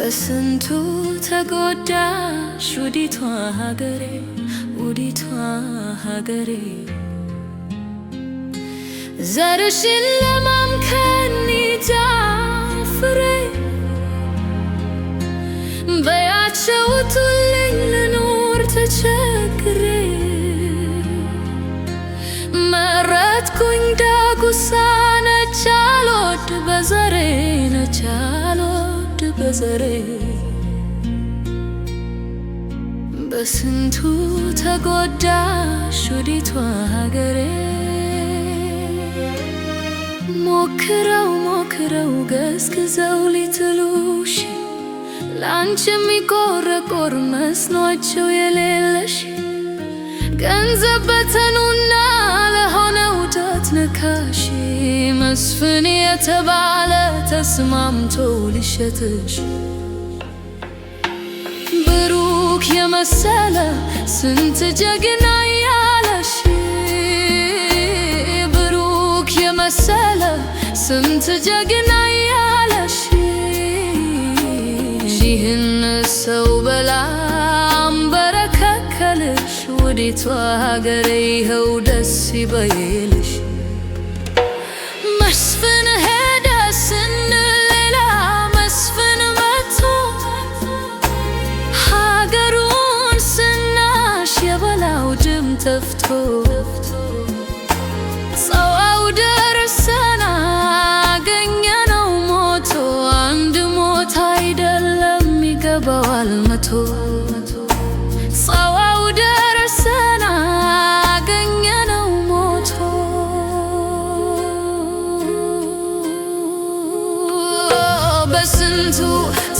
በስንቱ ተጎዳሽ ውዲቷ ሀገሬ ውዲቷ ሀገሬ ዘርሽን ለማምከን ይጃፍሬ በያቸው ቱልኝ ልኖር ተቸግሬ መረጥኩኝ ዳጉሳ ነች አልወድ በዘሬ ነች አልወድ በዘሬ በስንቱ ተጎዳሽ ውዲቷ ሀገሬ ሞክረው ሞክረው ገዝግዘው ሊጥሉሽ ላንቺ የሚቆረቆር መስሏቸው የሌለሽ ገንዘብ በተኑና ለሆነው ዳት ነካሽ መስፍን የተባለ ተስማምቶ ሊሸጥሽ ብሩክ የመሰለ ስንት ጀግና ያለሽ ብሩክ የመሰለ ስንት ጀግና ያለሽ ይህን ሰው በላም በረከከልሽ ውዲቷ ሀገሬ ይኸው ደስ ይበይልሽ መስፍን ሄደ ስንል ሌላ መስፍን መጥቶ ሀገሩን ስናሽ የበላው ድም ተፍቶ ሰዋው ደርሰን አገኘነው ሞቶ አንድ ሞት አይደለም ይገባዋል መቶ ሰዋው ደርሰን አገኘነው ሞቶ በስንቱ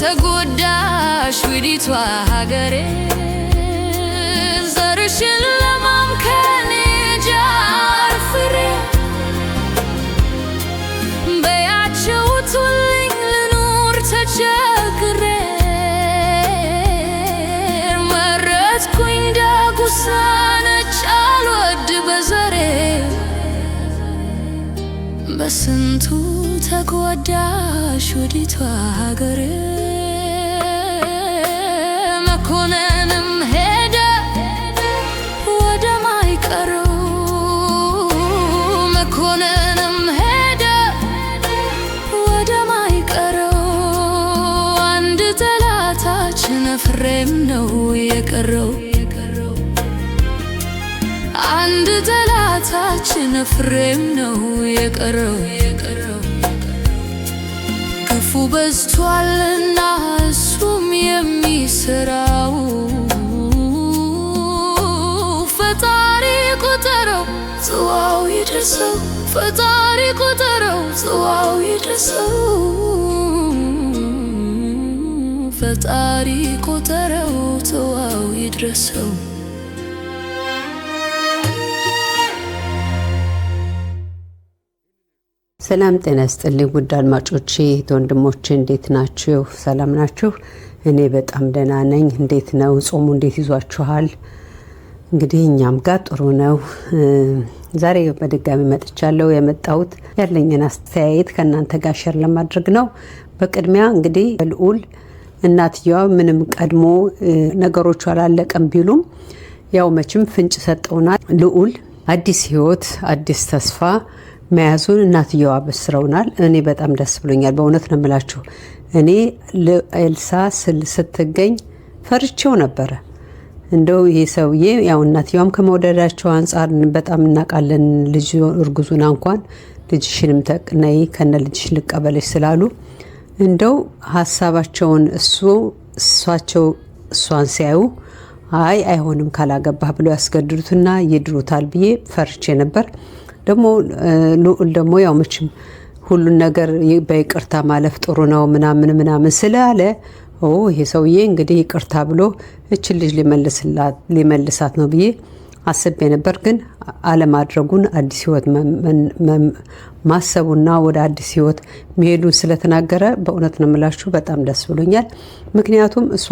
ተጎዳሽ ውዲቷ ሀገሬ ዘርሽን ለማምከን ጃፍሬ በያቸው ቱልኝ ልኖር ተቸግሬ መረጥኩኝ ዳጉሳ ነች አልወድ በዘሬ በስንቱ ተጎዳሽ ውዲቷ ሀገሬ መኮንንም ሄደ ወደ ማይቀረው መኮንንም ሄደ ወደ ማይቀረው አንድ ጠላታችን ፍሬም ነው የቀረው አንድ ጠላታችን ፍሬም ነው የቀረው ክፉ በዝቷልና እሱም የሚሰራው ፈጣሪ ቁጠረው ጽዋው ይድረሰው ፈጣሪ ቁጠረው ጽዋው ይድረሰው ፈጣሪ ቁጠረው ጽዋው ይድረሰው ሰላም ጤና ይስጥልኝ ውድ አድማጮቼ ወንድሞቼ እንዴት ናችሁ ሰላም ናችሁ እኔ በጣም ደህና ነኝ እንዴት ነው ጾሙ እንዴት ይዟችኋል እንግዲህ እኛም ጋር ጥሩ ነው ዛሬ በድጋሚ መጥቻለሁ የመጣሁት ያለኝን አስተያየት ከናንተ ጋር ሼር ለማድረግ ነው በቅድሚያ እንግዲህ ልዑል እናትየዋ ምንም ቀድሞ ነገሮች አላለቀም ቢሉም ያው መቼም ፍንጭ ሰጠውና ልዑል አዲስ ህይወት አዲስ ተስፋ መያዙን እናትየዋ በስረውናል እኔ በጣም ደስ ብሎኛል በእውነት ነው የምላችሁ እኔ ለኤልሳ ስትገኝ ፈርቼው ነበር እንደው ይሄ ሰውዬ ያው እናትየዋም ከመወደዳቸው አንፃር በጣም እናቃለን ልጅ እርጉዙና እንኳን ልጅሽንም ተቀነይ ከነ ልጅሽ ልቀበልሽ ስላሉ እንደው ሐሳባቸውን እሷቸው እሷን ሲያዩ አይ አይሆንም ካላገባህ ብሎ ያስገድዱትና ይድሩታል ብዬ ፈርቼ ነበር ደግሞ ልዑል ደግሞ ያው መቼም ሁሉን ነገር በይቅርታ ማለፍ ጥሩ ነው ምናምን ስላለ ይሄ ሰውዬ እንግዲህ ይቅርታ ብሎ እቺ ልጅ ሊመልሳት ነው ብዬ አስቤ ነበር ግን አለማድረጉን አዲስ ህይወት ማሰቡና ወደ አዲስ ህይወት መሄዱን ስለተናገረ በእውነት ነው የምላችሁ በጣም ደስ ብሎኛል ምክንያቱም እሷ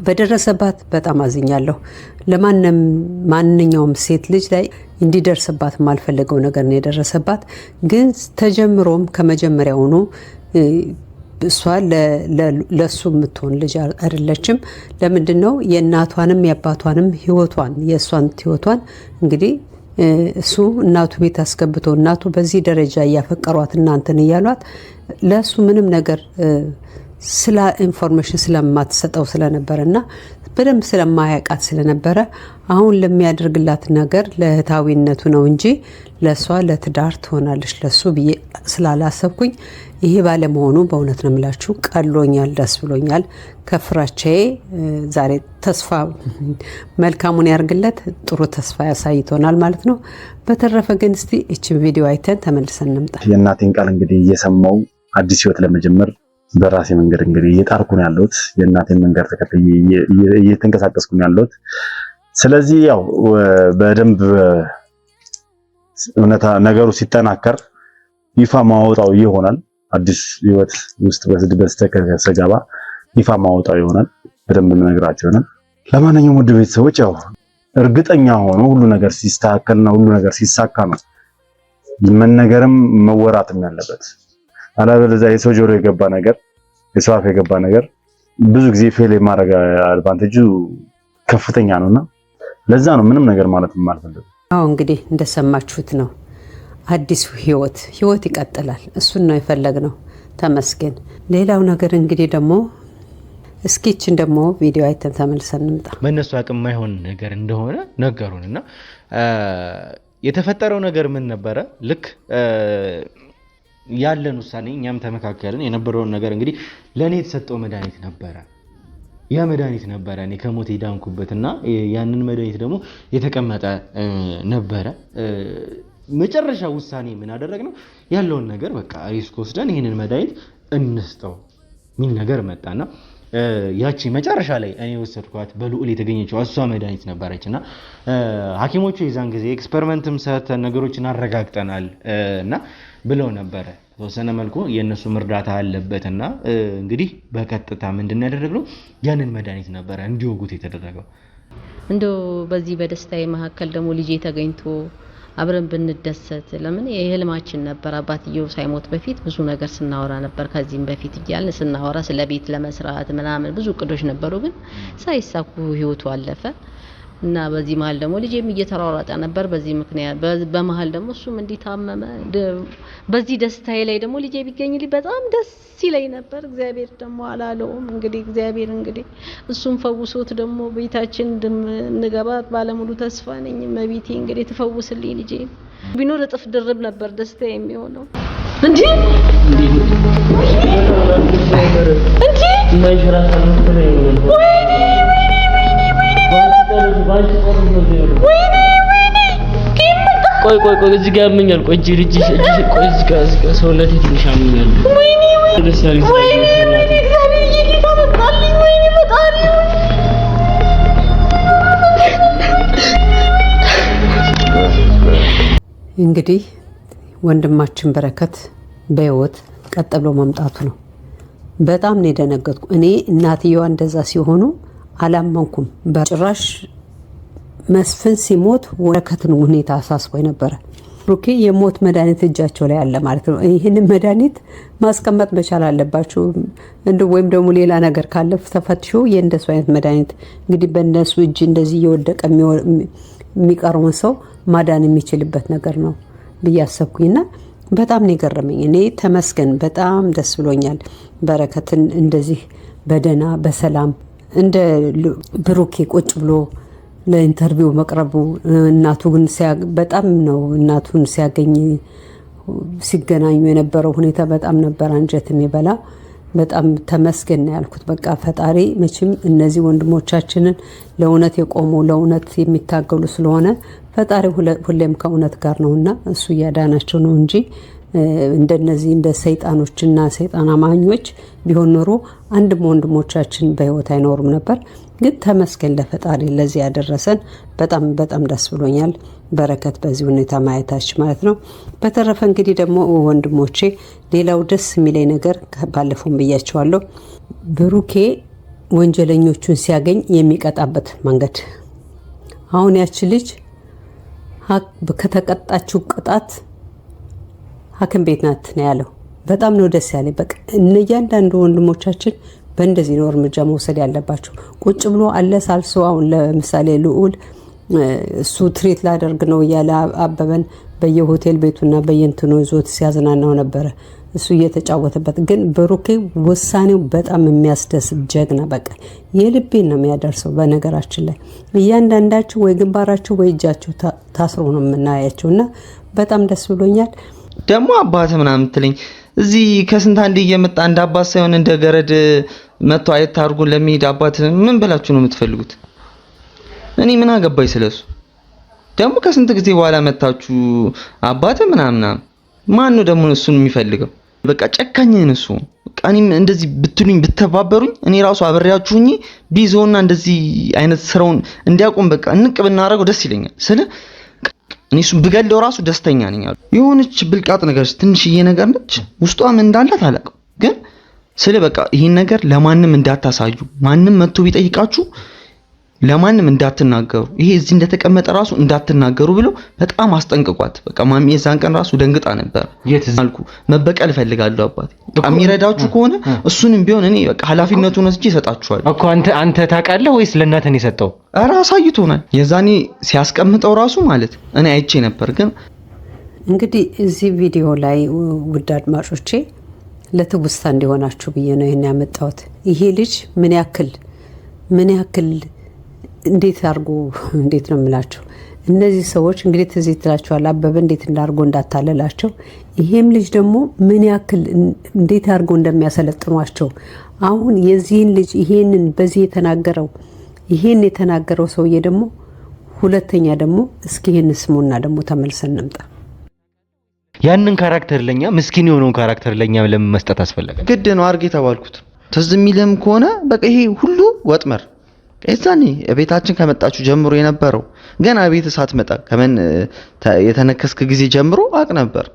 በደረሰባት በጣም አዝኛለሁ ለማንኛውም ሴት ልጅ ላይ እንዲደርስባት ማልፈልገው ነገር ነው የደረሰባት ግን ተጀምሮም ከመጀመሪያው ነው እሷ ለሱ የምትሆን ልጅ አይደለችም። ለምንድነው የእናቷንም የአባቷንም ህይወቷን የእሷን ህይወቷን እንግዲህ እሱ እናቱ ቤት አስገብቶ እናቱ በዚህ ደረጃ እያፈቀሯት እናንተን እያሏት ለሱ ምንም ነገር ስለ ኢንፎርሜሽን ስለማትሰጠው ስለነበረና በደንብ ስለማያውቃት ስለነበረ አሁን ለሚያደርግላት ነገር ለእህታዊነቱ ነው እንጂ ለሷ ለትዳር ትሆናለች ለሱ ብዬ ስላላሰብኩኝ ይሄ ባለመሆኑ በእውነት ነው የምላችሁ ቀሎኛል፣ ደስ ብሎኛል። ከፍራቻዬ ዛሬ ተስፋ መልካሙን ያርግለት፣ ጥሩ ተስፋ ያሳይቶናል ማለት ነው። በተረፈ ግን እስቲ እቺን ቪዲዮ አይተን ተመልሰን እንምጣ። የእናቴን ቃል እንግዲህ እየሰማው አዲስ ህይወት ለመጀመር በራሴ መንገድ እንግዲህ እየጣርኩ ነው ያለሁት። የእናቴን መንገድ ተከትዬ እየተንቀሳቀስኩ ነው ያለሁት። ስለዚህ ያው በደንብ እውነታ ነገሩ ሲጠናከር ይፋ ማውጣው ይሆናል። አዲስ ህይወት ውስጥ በስተከሰገባ ይፋ ማውጣው ይሆናል። በደንብ የምነግራችሁ ይሆናል። ለማንኛውም ውድ ቤተሰቦች ያው እርግጠኛ ሆኖ ሁሉ ነገር ሲስተካከልና ሁሉ ነገር ሲሳካ ነው መነገርም መወራትም ያለበት። አለበለዚያ የሰው ጆሮ የገባ ነገር የሰው አፍ የገባ ነገር ብዙ ጊዜ ፌል የማድረግ አድቫንቴጁ ከፍተኛ ነውና ለዛ ነው ምንም ነገር ማለት የማልፈልግ። አዎ እንግዲህ እንደሰማችሁት ነው። አዲሱ ህይወት ይቀጥላል። እሱን ነው የፈለግነው። ተመስገን። ሌላው ነገር እንግዲህ ደግሞ እስኪችን ደግሞ ቪዲዮ አይተን ተመልሰን እንምጣ። በእነሱ አቅም ማይሆን ነገር እንደሆነ ነገሩንና የተፈጠረው ነገር ምን ነበረ? ልክ ያለን ውሳኔ እኛም ተመካከልን። የነበረውን ነገር እንግዲህ ለኔ የተሰጠው መድኃኒት ነበረ። ያ መድኃኒት ነበረ እኔ ከሞት ዳንኩበትና ያንን መድኃኒት ደግሞ የተቀመጠ ነበረ። መጨረሻ ውሳኔ ምን አደረግነው? ያለውን ነገር በቃ ሪስክ ወስደን ይሄንን መድኃኒት እንስጠው ምን ነገር መጣና ያቺ መጨረሻ ላይ እኔ ወሰድኳት በልዑል የተገኘችው እሷ መድኃኒት ነበረችና ሐኪሞቹ የዛን ጊዜ ኤክስፐሪመንትም ሰተን ነገሮችን አረጋግጠናል እና ብለው ነበረ። ተወሰነ መልኩ የነሱ እርዳታ አለበትና እንግዲህ በቀጥታ ምንድነው ያደረግነው? ያንን መድኃኒት ነበረ እንዲወጉት የተደረገው። እንደው በዚህ በደስታዬ መካከል ደግሞ ልጄ ተገኝቶ አብረን ብንደሰት ለምን የህልማችን ነበር። አባትየው ሳይሞት በፊት ብዙ ነገር ስናወራ ነበር። ከዚህም በፊት እያልን ስናወራ ስለ ቤት ለመስራት ምናምን ብዙ እቅዶች ነበሩ፣ ግን ሳይሳኩ ህይወቱ አለፈ እና በዚህ መሀል ደግሞ ልጄም እየተሯሯጠ ነበር። በዚህ ምክንያት በመሀል ደግሞ እሱም እንዲታመመ በዚህ ደስታዬ ላይ ደግሞ ልጄ ቢገኝልኝ በጣም ደስ ይለኝ ነበር። እግዚአብሔር ደግሞ አላለውም። እንግዲህ እግዚአብሔር እንግዲህ እሱም ፈውሶት ደግሞ ቤታችን እንገባ ባለሙሉ ተስፋ ነኝ። መቤቴ እንግዲህ ትፈውስልኝ ልጄ ቢኖር እጥፍ ድርብ ነበር ደስታ የሚሆነው። እንዴ ቆይ እዚህ ጋር ያመኛል። ቆይ ልጅሽ ቆይ እዚህ ጋር ሰውነቴ ትንሽ ያመኛል። እንግዲህ ወንድማችን በረከት በህይወት ቀጥሎ መምጣቱ ነው። በጣም ነው የደነገጥኩ እኔ። እናትየዋ እንደዛ ሲሆኑ አላመንኩም በጭራሽ። መስፍን ሲሞት በረከትን ሁኔታ አሳስቦኝ ነበረ። ብሩኬ የሞት መድኃኒት እጃቸው ላይ አለ ማለት ነው። ይህንን መድኃኒት ማስቀመጥ መቻል አለባቸው። ወይም ደግሞ ሌላ ነገር ካለ ተፈትሾ የእንደሱ አይነት መድኃኒት እንግዲህ በእነሱ እጅ እንደዚህ እየወደቀ የሚቀርውን ሰው ማዳን የሚችልበት ነገር ነው ብዬ አሰብኩኝና በጣም ነው የገረመኝ። እኔ ተመስገን፣ በጣም ደስ ብሎኛል። በረከትን እንደዚህ በደህና በሰላም እንደ ብሩኬ ቁጭ ብሎ ለኢንተርቪው መቅረቡ እናቱ ግን በጣም ነው እናቱን ሲያገኝ ሲገናኙ የነበረው ሁኔታ በጣም ነበር አንጀት የሚበላ። በጣም ተመስገን ነው ያልኩት። በቃ ፈጣሪ መቼም እነዚህ ወንድሞቻችንን ለእውነት የቆሙ ለእውነት የሚታገሉ ስለሆነ ፈጣሪ ሁሌም ከእውነት ጋር ነውና እሱ እያዳናቸው ነው እንጂ እንደነዚህ እንደ ሰይጣኖችና ሰይጣን አማኞች ቢሆን ኖሮ አንድም ወንድሞቻችን በህይወት አይኖሩም ነበር። ግን ተመስገን ለፈጣሪ ለዚህ ያደረሰን። በጣም በጣም ደስ ብሎኛል በረከት በዚህ ሁኔታ ማየታች ማለት ነው። በተረፈ እንግዲህ ደግሞ ወንድሞቼ ሌላው ደስ የሚለኝ ነገር ባለፈውም ብያቸዋለሁ፣ ብሩኬ ወንጀለኞቹን ሲያገኝ የሚቀጣበት መንገድ። አሁን ያች ልጅ ከተቀጣችው ቅጣት ሐኪም ቤት ናት ነው ያለው። በጣም ነው ደስ ያለኝ። በቃ እያንዳንዱ ወንድሞቻችን በእንደዚህ ነው እርምጃ መውሰድ ያለባቸው። ቁጭ ብሎ አለ ሳልሶ አሁን ለምሳሌ ልዑል እሱ ትሪት ላደርግ ነው እያለ አበበን በየሆቴል ቤቱና በየእንትኑ ይዞት ሲያዝናናው ነበረ እሱ እየተጫወተበት። ግን ብሩኬ ውሳኔው በጣም የሚያስደስት ጀግና፣ በቃ የልቤን ነው የሚያደርሰው። በነገራችን ላይ እያንዳንዳቸው ወይ ግንባራቸው ወይ እጃቸው ታስሮ ነው የምናያቸው እና በጣም ደስ ብሎኛል። ደግሞ አባት ምናምን ትለኝ እዚህ ከስንት አንዴ እየመጣ እንደ አባት ሳይሆን እንደ ገረድ መጥቶ አየት አድርጎን ለሚሄድ አባት ምን ብላችሁ ነው የምትፈልጉት? እኔ ምን አገባኝ ስለሱ። ደግሞ ከስንት ጊዜ በኋላ መጣችሁ አባት ምናምን ማን ነው ደግሞ እሱን የሚፈልገው? በቃ ጨካኝ ነው እሱ። በቃ እኔም እንደዚህ ብትሉኝ ብተባበሩኝ እኔ ራሱ አብሬያችሁኝ ቢዞና እንደዚህ አይነት ስራውን እንዲያቆም በቃ እንቅ ብናረገው ደስ ይለኛል። ስለ እኔ እሱ ብገለው ራሱ ደስተኛ ነኝ። የሆነች ብልቃጥ ነገር ትንሽዬ ነገር ነች፣ ውስጧ ምን እንዳላት አላውቅም። ግን ስለ በቃ ይሄን ነገር ለማንም እንዳታሳዩ፣ ማንም መጥቶ ቢጠይቃችሁ ለማንም እንዳትናገሩ፣ ይሄ እዚህ እንደተቀመጠ ራሱ እንዳትናገሩ ብለው በጣም አስጠንቅቋት። በቃ ማሚ የዛን ቀን ራሱ ደንግጣ ነበር። የትዛልኩ መበቀል ፈልጋለሁ አባቴ፣ በቃ የሚረዳችሁ ከሆነ እሱንም ቢሆን እኔ በቃ ኃላፊነቱን ወስጄ እሰጣችኋለሁ እኮ። አንተ ታውቃለህ ወይስ ለእናትህ ነው የሰጠው? ኧረ አሳይቶናል። የዛኔ ሲያስቀምጠው ራሱ ማለት እኔ አይቼ ነበር። ግን እንግዲህ እዚህ ቪዲዮ ላይ ውድ አድማጮቼ ለትውስታ እንዲሆናችሁ ብዬ ነው ይሄን ያመጣሁት። ይሄ ልጅ ምን ያክል እንዴት አድርጎ እንዴት ነው የምላቸው እነዚህ ሰዎች እንግዲህ ትዝ ይላቸዋል አበበ እንዴት እንዳርጎ እንዳታለላቸው። ይሄም ልጅ ደግሞ ምን ያክል እንዴት አድርጎ እንደሚያሰለጥኗቸው። አሁን የዚህን ልጅ ይሄንን በዚህ የተናገረው ሰውዬ ደግሞ ሁለተኛ ደግሞ እስኪ ይሄን ስሙና ደግሞ ተመልሰን እንምጣ። ያንን ካራክተር ለኛ ምስኪን የሆነውን ካራክተር ለኛ ለምን መስጠት አስፈለገ? ግድ ነው አርግ የተባልኩት። ትዝ የሚልም ከሆነ በቃ ይሄ ሁሉ ወጥመር እዛኔ ቤታችን ከመጣችሁ ጀምሮ የነበረው ገና ቤት ሳትመጣ ከመን የተነከስክ ጊዜ ጀምሮ አቅ ነበር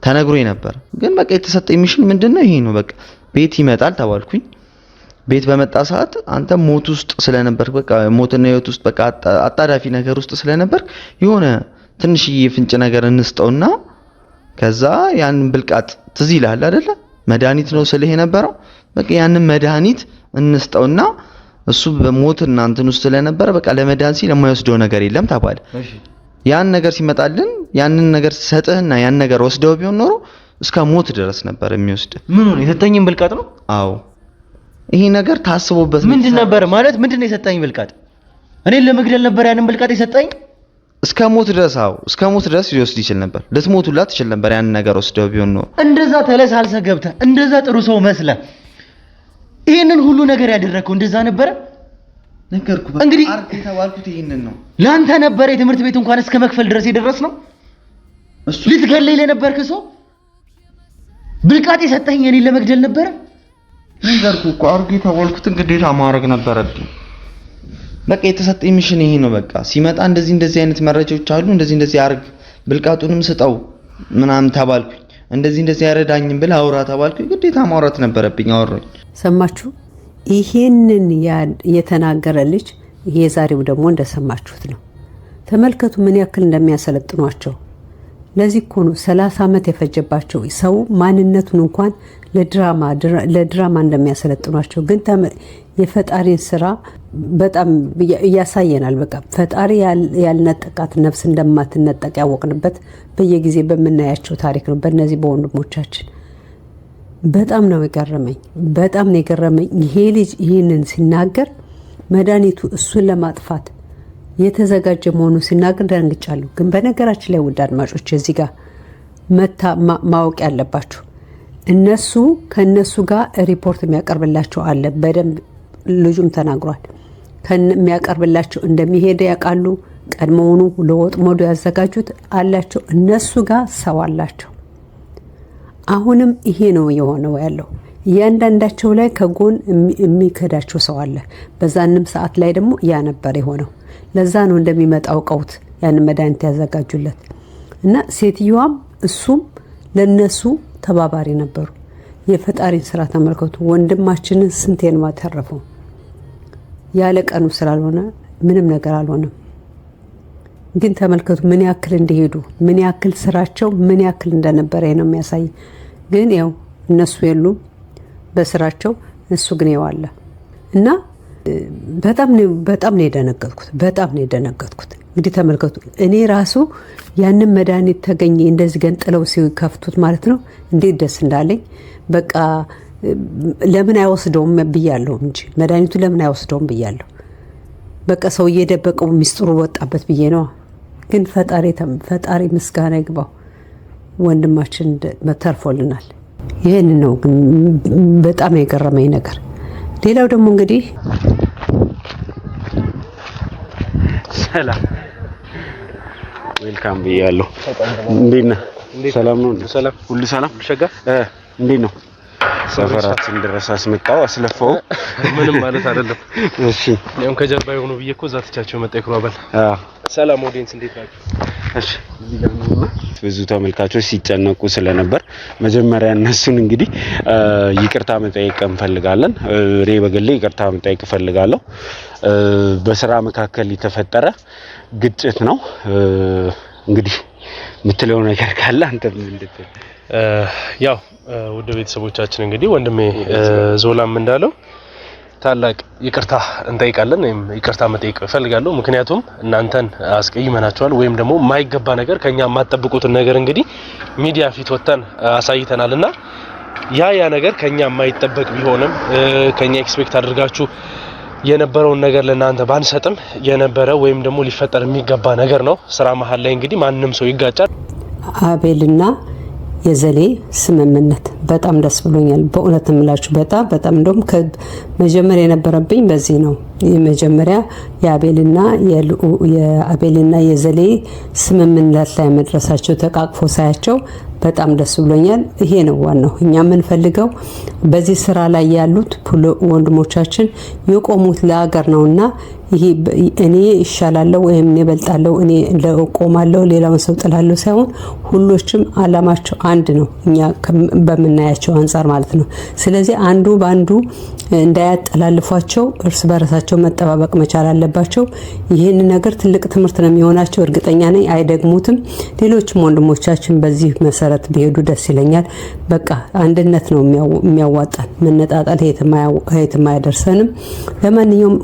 ተነግሮ ነበር። ግን በቃ የተሰጠኝ ሚሽን ምንድነው? ይሄ ነው። በቃ ቤት ይመጣል ተባልኩኝ። ቤት በመጣ ሰዓት አንተ ሞት ውስጥ ስለነበር በቃ ሞትና ህይወት ውስጥ በቃ አጣዳፊ ነገር ውስጥ ስለነበር የሆነ ትንሽዬ ፍንጭ ነገር እንስጠውና ከዛ ያንን ብልቃጥ ትዝ ይልሃል አይደለ? መድኃኒት ነው ስለህ የነበረው በቃ ያንን መድኃኒት እንስጠውና እሱ በሞትና እንትን ውስጥ ስለነበር በቃ ለመዳን ሲል የማይወስደው ነገር የለም ተባለ። ያን ነገር ሲመጣልን ያንን ነገር ሰጥህና ያን ነገር ወስደው ቢሆን ኖሮ እስከ ሞት ድረስ ነበር የሚወስድ። ምን ነው የሰጠኝን ብልቃጥ ነው? አዎ ይሄ ነገር ታስቦበት ምንድን ነበር ማለት ምንድነው የሰጠኝ ብልቃጥ? እኔን ለመግደል ነበር ያንን ብልቃጥ የሰጠኝ? እስከ ሞት ድረስ አዎ እስከ ሞት ድረስ ሊወስድ ይችላል ነበር። ልትሞቱላት ትችል ነበር ያን ነገር ወስደው ቢሆን ኖሮ። እንደዛ ተለሳልሰህ ገብተህ እንደዛ ጥሩ ሰው መስለህ ይሄንን ሁሉ ነገር ያደረከው እንደዛ ነበር? ነገርኩ። በቃ እንግዲህ አርግ የተባልኩት ይሄንን ነው። ላንተ ነበር የትምህርት ቤት እንኳን እስከ መክፈል ድረስ የደረስ ነው። እሱ ልትገለኝ ለነበርክ ሰው ብልቃጥ የሰጠኝ እኔን ለመግደል ነበር። ነገርኩ እኮ አርግ የተባልኩትን ግዴታ ማድረግ ነበረብኝ። በቃ የተሰጠኝ ሚሽን ይሄ ነው። በቃ ሲመጣ እንደዚህ አይነት መረጃዎች አሉ፣ እንደዚህ አርግ፣ ብልቃጡንም ስጠው ምናምን ተባልኩኝ። እንደዚህ ያረዳኝም ብለ አውራ ተባልኩኝ። ግዴታ ማውራት ነበረብኝ። አወራኝ። ሰማችሁ? ይሄንን የተናገረ ልጅ ይሄ ዛሬው ደግሞ እንደሰማችሁት ነው። ተመልከቱ ምን ያክል እንደሚያሰለጥኗቸው። ለዚህ እኮ ነው 30 ዓመት የፈጀባቸው ሰው ማንነቱን እንኳን ለድራማ እንደሚያሰለጥኗቸው። ግን የፈጣሪን ስራ በጣም እያሳየናል። በቃ ፈጣሪ ያልነጠቃት ነፍስ እንደማትነጠቅ ያወቅንበት በየጊዜ በምናያቸው ታሪክ ነው። በእነዚህ በወንድሞቻችን በጣም ነው የገረመኝ። ይሄ ልጅ ይህንን ሲናገር መድኃኒቱ እሱን ለማጥፋት የተዘጋጀ መሆኑ ሲናገር ደንግጫለሁ። ግን በነገራችን ላይ ውድ አድማጮች እዚህ ጋር ማወቅ ያለባችሁ እነሱ ከነሱ ጋር ሪፖርት የሚያቀርብላቸው አለ። በደንብ ልጁም ተናግሯል። የሚያቀርብላቸው እንደሚሄድ ያውቃሉ። ቀድሞውኑ ለወጥመዱ ያዘጋጁት አላቸው። እነሱ ጋር ሰው አላቸው። አሁንም ይሄ ነው የሆነው ያለው። እያንዳንዳቸው ላይ ከጎን የሚከዳቸው ሰው አለ። በዛንም ሰዓት ላይ ደግሞ ያ ነበር የሆነው። ለዛ ነው እንደሚመጣው ቀውት ያን መድኃኒት ያዘጋጁለት እና ሴትዮዋም እሱም ለነሱ ተባባሪ ነበሩ። የፈጣሪን ስራ ተመልከቱ። ወንድማችንን ስንቴ ነው ያተረፈው? ያለ ቀኑ ስላልሆነ ምንም ነገር አልሆነም። ግን ተመልከቱ ምን ያክል እንደሄዱ፣ ምን ያክል ስራቸው ምን ያክል እንደነበረ ነው የሚያሳይ። ግን ያው እነሱ የሉም በስራቸው፣ እሱ ግን ይዋለ እና በጣም ነው የደነገጥኩት። እንግዲህ ተመልከቱ፣ እኔ ራሱ ያንን መድኃኒት ተገኘ እንደዚህ ገንጥለው ሲከፍቱት ማለት ነው እንዴት ደስ እንዳለኝ። በቃ ለምን አይወስደውም ብያለሁ እንጂ መድኃኒቱ ለምን አይወስደውም ብያለሁ። በቃ ሰው እየደበቀው ሚስጥሩ ወጣበት ብዬ ነው። ግን ፈጣሪ ምስጋና ይግባው ወንድማችን ተርፎልናል። ይህን ነው ግን በጣም የገረመኝ ነገር። ሌላው ደግሞ እንግዲህ ሰላም ዌልካም ብያለሁ። እንዴት ነህ? ሰላም ነው? ሰላም ሁሉ ሰላም ሸጋ እንዴት ነው? ሰፈራችን ድረስ አስመጣው አስለፈው ምንም ማለት አይደለም። እሺ እኔም ከጀርባ የሆኑ ብዬ እኮ ዛትቻቸው መጣ ይክሯበል። ሰላም ኦዲየንስ እንዴት ናችሁ? እሺ ብዙ ተመልካቾች ሲጨነቁ ስለነበር መጀመሪያ እነሱን እንግዲህ ይቅርታ መጠየቅ እንፈልጋለን። እኔ በግሌ ይቅርታ መጠየቅ እፈልጋለሁ። በስራ መካከል የተፈጠረ ግጭት ነው። እንግዲህ የምትለው ነገር ካለ አንተ ምንድነው? ያው ወደ ቤተሰቦቻችን እንግዲህ ወንድሜ ዞላም እንዳለው ታላቅ ይቅርታ እንጠይቃለን። ወይም ይቅርታ መጠየቅ እፈልጋለሁ። ምክንያቱም እናንተን አስቀይመናችኋል ወይም ደግሞ የማይገባ ነገር ከኛ የማትጠብቁትን ነገር እንግዲህ ሚዲያ ፊት ወጥተን አሳይተናልና ያ ነገር ከኛ የማይጠበቅ ቢሆንም ከኛ ኤክስፔክት አድርጋችሁ የነበረውን ነገር ለእናንተ ባንሰጥም የነበረ ወይም ደግሞ ሊፈጠር የሚገባ ነገር ነው። ስራ መሀል ላይ እንግዲህ ማንንም ሰው ይጋጫል። አቤልና የዘሌ ስምምነት በጣም ደስ ብሎኛል። በእውነት እምላችሁ በጣም እንደውም ከመጀመሪያ የነበረብኝ በዚህ ነው። የመጀመሪያ የአቤልና የዘሌ ስምምነት ላይ መድረሳቸው ተቃቅፎ ሳያቸው በጣም ደስ ብሎኛል። ይሄ ነው ዋናው። እኛ የምንፈልገው በዚህ ስራ ላይ ያሉት ወንድሞቻችን የቆሙት ለሀገር ነውና ይሄ እኔ ይሻላለሁ ወይም እኔ እበልጣለሁ እኔ ለቆማለሁ ሌላውን ሰው ጥላለሁ ሳይሆን ሁሎችም አላማቸው አንድ ነው፣ እኛ በመናያቸው አንፃር ማለት ነው። ስለዚህ አንዱ ባንዱ እንዳያጠላልፏቸው እርስ በራሳቸው መጠባበቅ መቻል አለባቸው። ይህን ነገር ትልቅ ትምህርት ነው የሚሆናቸው፣ እርግጠኛ ነኝ። አይደግሙትም። ሌሎችም ወንድሞቻችን በዚህ መሰረት ቢሄዱ ደስ ይለኛል። በቃ አንድነት ነው የሚያዋጣን፣ መነጣጣል የትም አያደርሰንም። ለማንኛውም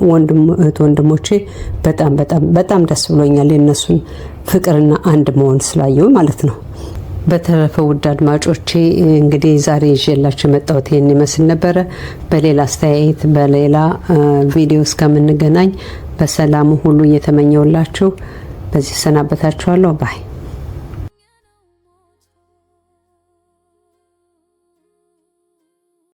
ወንድሞቼ በጣም ደስ ብሎኛል የነሱን ፍቅርና አንድ መሆን ስላየው ማለት ነው። በተረፈ ውድ አድማጮቼ እንግዲህ ዛሬ ይዤላችሁ የመጣሁት ይሄን ይመስል ነበረ። በሌላ አስተያየት በሌላ ቪዲዮ እስከምንገናኝ በሰላም ሁሉ እየተመኘውላችሁ በዚህ ሰናበታችኋለሁ። ባይ